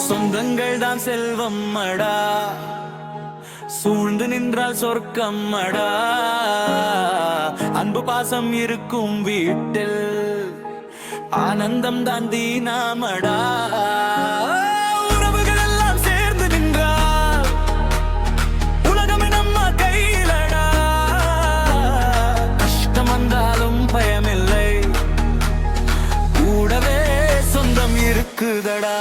சொந்தங்கள் தான் செல்வம் அடா, சூழ்ந்து நின்றால் சொர்க்கம் அடா. அன்பு பாசம் இருக்கும் வீட்டில் ஆனந்தம் தான் தீனாமடா. உறவுகள் எல்லாம் சேர்ந்து நின்றால் உலகமே நம்ம கையிலடா. கஷ்டம் வந்தாலும் பயமில்லை, கூடவே சொந்தம் இருக்குதடா.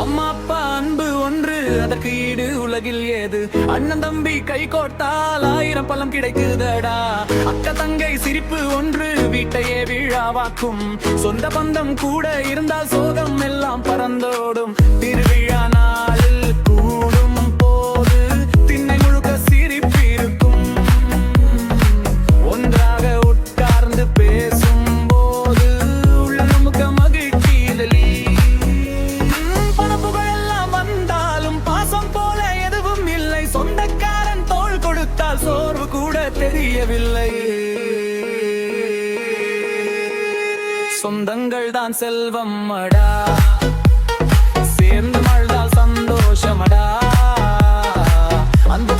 அம்மா அப்பா அன்பு ஒன்று, அதற்கு ஈடு உலகில் ஏது? அண்ணன் தம்பி கை கோர்த்தால் 1000 பழம் கிடைக்குதடா. அக்கா தங்கை சிரிப்பு ஒன்று வீட்டையே விழாவாக்கும். சொந்த பந்தம் கூட இருந்தால் சோகம் எல்லாம் பறந்தோடும். திருவிழா நாளில் கூடும் போது திண்ணை முழுக்க சிரிப்பு இருக்கும். ஒன்றாக உட்கார்ந்து பேசும் போது உள்ள நமக்கு மகிழ்ச்சிதலி. சொந்தக்காரன் தோள் கொடுத்தால் சோர்வு கூட தெரியவில்லை. சொந்தங்கள் தான் செல்வம் அடா, சேர்ந்து வாழ்ந்தால் சந்தோஷமடா. அந்த